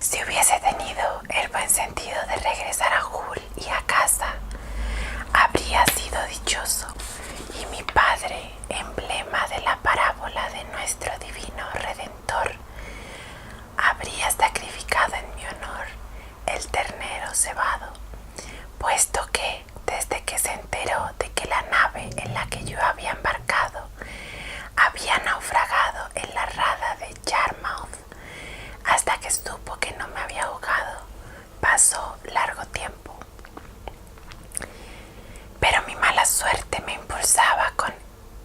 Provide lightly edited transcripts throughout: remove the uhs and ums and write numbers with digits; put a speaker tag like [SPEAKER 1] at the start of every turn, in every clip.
[SPEAKER 1] Si hubiese tenido el buen sentido de regresar a Hull y a casa, habría sido dichoso, y mi padre, emblema de la parábola de nuestro divino Redentor, habría sacrificado en mi honor el ternero cebado, puesto que desde que se enteró de que la nave en la que yo había embarcado había naufragado en la rada de Yarmouth, hasta que supo que no me había ahogado, pasó largo tiempo. Pero mi mala suerte me impulsaba con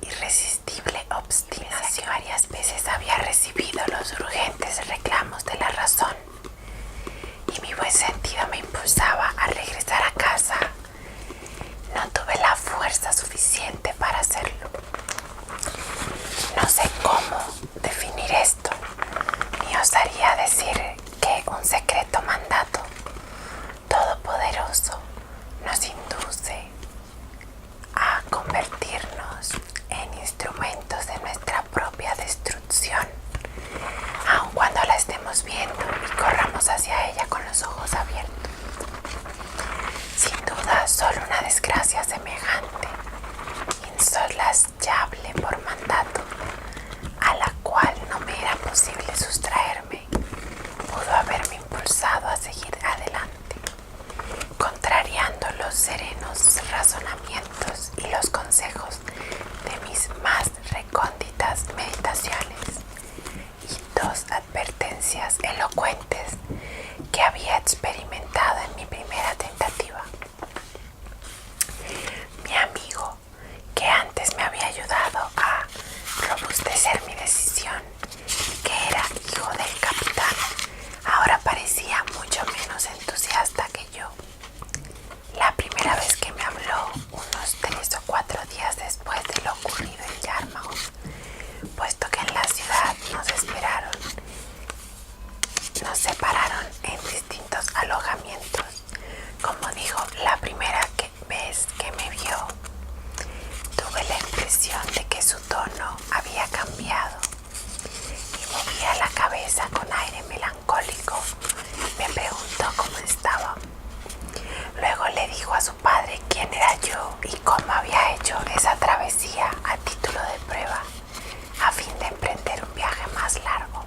[SPEAKER 1] irresistible obstinación. Varias veces había recibido los urgentes reclamos de la razón, y mi buen sentido me impulsaba a regresar a casa. No tuve la fuerza suficiente para hacerlo. No sé cómo definir esto, ni osaría decir que un secreto mandato todopoderoso nos induce a convertirnos en instrumentos de nuestra propia destrucción, aun cuando la estemos viendo y corramos hacia ella con los ojos abiertos. Sin duda, solo una desgracia semejante, insoslazzable por mandato, a la cual no me era posible sustraerme, pudo haberme impulsado a seguir adelante, contrariando los serenos razonamientos y los consejos de mis más recónditas meditaciones, y dos advertencias elocuentes que había experimentado en mi primera tentativa. Mi amigo, que antes me había ayudado a robustecer mi decisión, que era hijo del capitán, ahora parecía mucho menos entusiasta que yo. La primera vez que me habló, unos 3 o 4 días después de lo ocurrido en Yarmouth, puesto que en la ciudad nos separaron en distintos alojamientos. Como dijo, la primera vez que me vio, tuve la impresión de que su tono había cambiado y movía la cabeza con aire melancólico. Me preguntó cómo estaba. Luego le dijo a su padre quién era yo y cómo había hecho esa travesía a título de prueba, a fin de emprender un viaje más largo.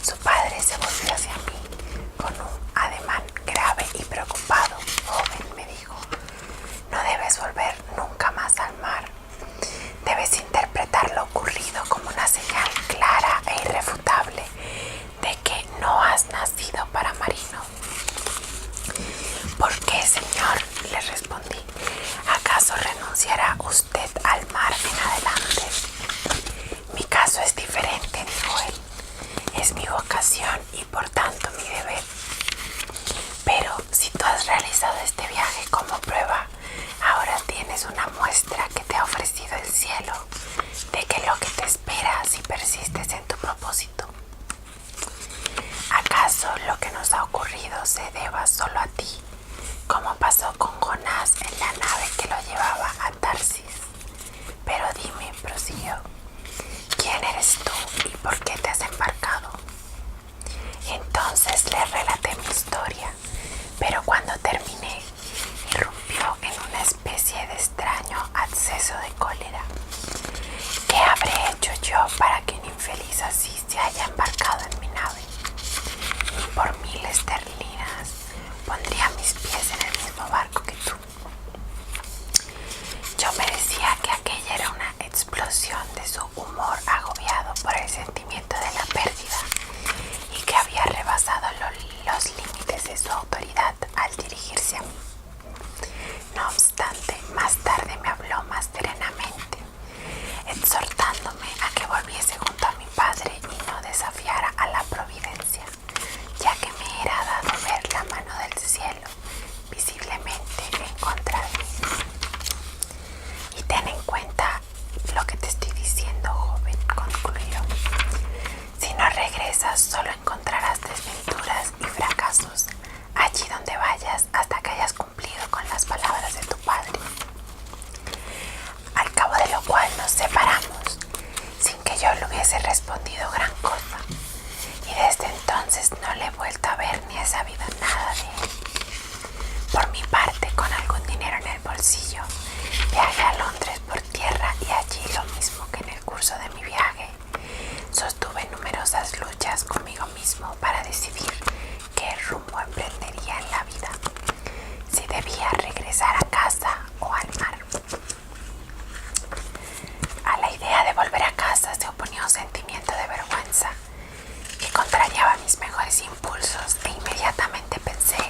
[SPEAKER 1] Su padre se volvió hacia mí con un ademán grave y preocupado. Joven, me dijo, no debes volver nunca más al mar. Debes interpretar lo ocurrido como una señal clara e irrefutable de que no has nacido para marino. ¿Por qué, señor?, le respondí. ¿Acaso renunciará usted al mar en adelante? Mi caso es diferente, dijo él. Es mi vocación y por tanto mi deber. Pero si tú has realizado este viaje como prueba, ahora tienes una muestra que te ha ofrecido el cielo de que lo que te espera si persistes en tu propósito. ¿Acaso lo que nos ha ocurrido se deba solo a ti, como pasó con Jonás en la nave que lo llevaba a Tarsis? Pero dime, prosiguió, ¿quién eres tú y por qué te has embarcado? Entonces le relaté mi historia, pero cuando terminé, irrumpió en una especie de extraño acceso de cólera. ¿Qué habré hecho yo para que un infeliz así se haya embarcado en mi nave? Ni por 1000 esterlinas pondría mis pies en el mismo barco que tú. Yo me decía que aquella era una explosión de su humor agobiado por el sentimiento de la pérdida y que había rebasado los límites de su autoridad al dirigirse para decidir qué rumbo emprendería en la vida, si debía regresar a casa o al mar. A la idea de volver a casa se oponía un sentimiento de vergüenza que contrariaba mis mejores impulsos, e inmediatamente pensé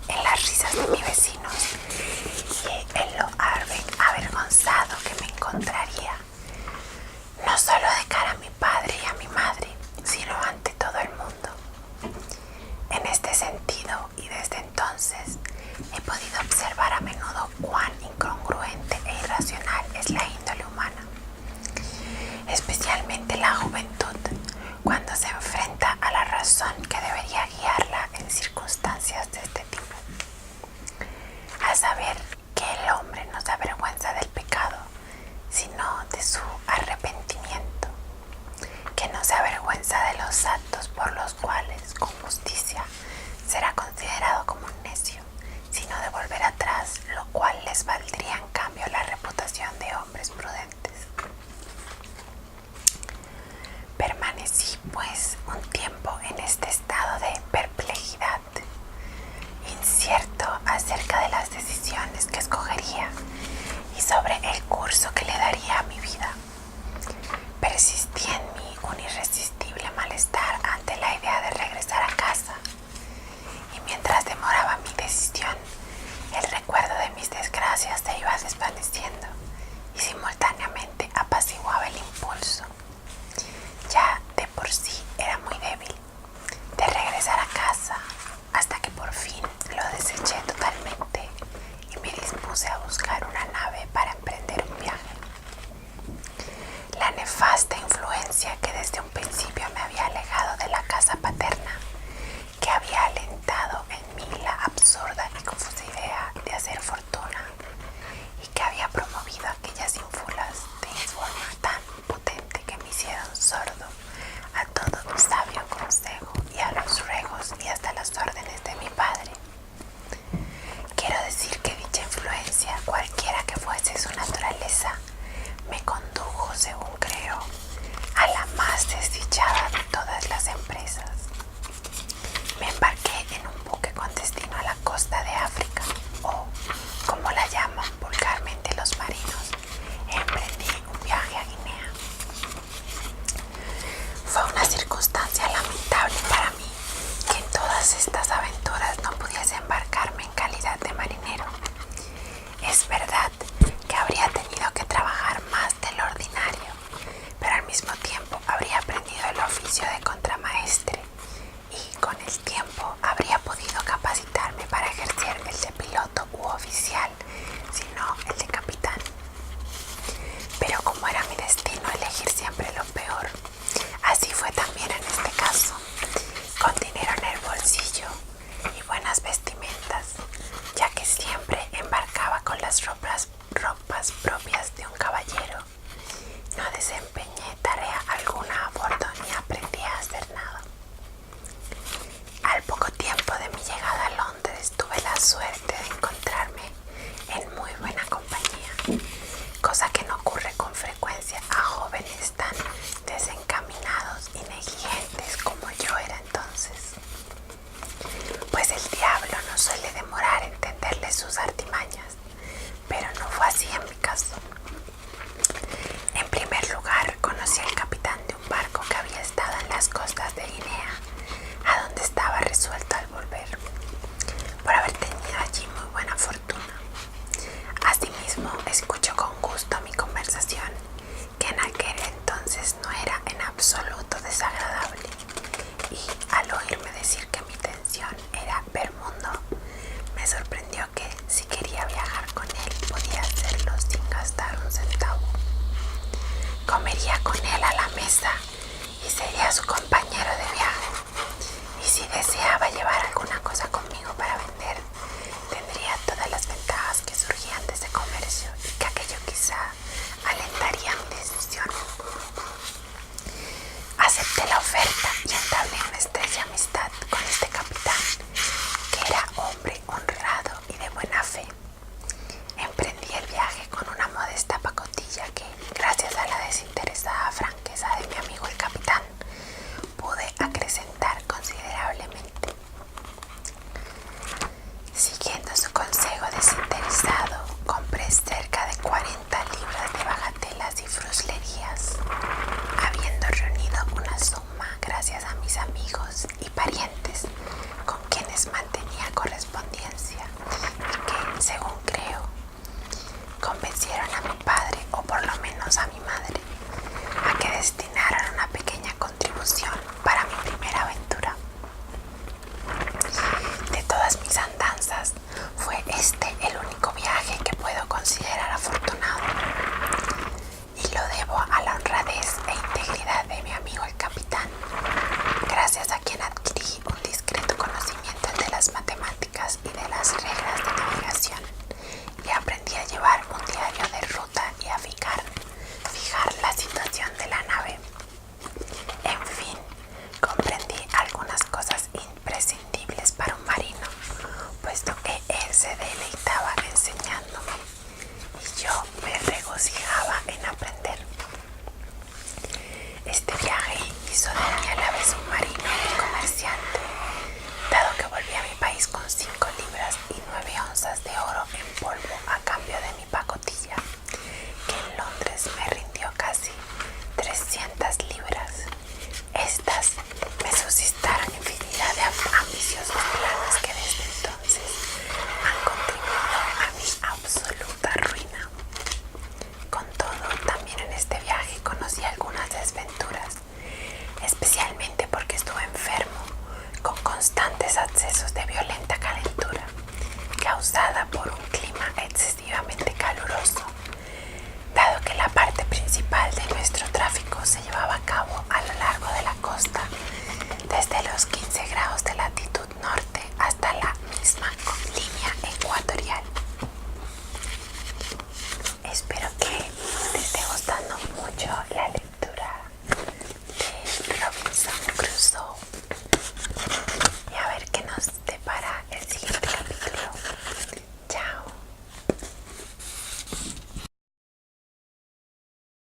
[SPEAKER 1] en las risas de mis vecinos y en lo avergonzado que me encontraría, no solo de cara a mi padre y a mi madre, sino ante todo el mundo. En este sentido, y desde entonces, he podido observar a menudo cuán incongruente e irracional es la índole humana, especialmente la juventud, cuando se enfrenta a la razón que debería guiarla en circunstancias de este tipo. A saber que el hombre no se avergüenza del pecado, sino de su arrepentimiento, que no se avergüenza de los actos por los cuales, con justicia, será considerado como un necio, sino de volver atrás, lo cual les valdría en cambio la reputación de hombres prudentes. Permanecí pues un tiempo en este estado de perplejidad, incierto acerca de las decisiones que escogería y sobre el curso que le daría a mi vida. Persistía en mí un irresistible malestar ante la idea de regresar a casa, y mientras demoraba mi decisión, el recuerdo de mis desgracias se iba desvaneciendo y simultáneamente apaciguaba el impulso, ya de por sí era muy débil, de regresar a casa, hasta que por fin lo deseché totalmente y me dispuse a buscar una nave para emprender un viaje. La nefasta influencia que desde un principio me había alejado de la casa paterna, que había alentado en mí la absurda y confusa idea de hacer fortuna y que había promovido aquellas ínfulas de forma tan potente que me hicieron sordo a todo mi sabio consejo y a los ruegos y hasta las órdenes de mi padre. Quiero decir que dicha influencia, cualquiera que fuese su naturaleza, me condujo, según creo, a la más desdichada de todas las empresas. Me embarqué en un buque con destino a la costa de África, o, como la llaman vulgarmente los marinos, emprendí un viaje a Guinea. Fue una circunstancia lamentable para mí que en todas estas aventuras no pudiese embarcarme en calidad de marinero. Es verdad que habría tenido que trabajar más de lo ordinario, pero al mismo tiempo habría aprendido el oficio de contramaestre y con el tiempo habría podido capacitarme para ejercer el de piloto u oficial, si no el de capitán. Pero como era mi destino elegir siempre lo peor, así fue también en este caso. Con dinero en el bolsillo y buenas vestimentas, ya que siempre embarcaba con las ropas propias de un caballero, no desempeñé tarea alguna a bordo ni aprendí a hacer nada. A con constantes accesos de violenta calentura causada por un clima excesivamente caluroso, dado que la parte principal de nuestro tráfico se llevaba a cabo a lo largo de la costa, desde los 15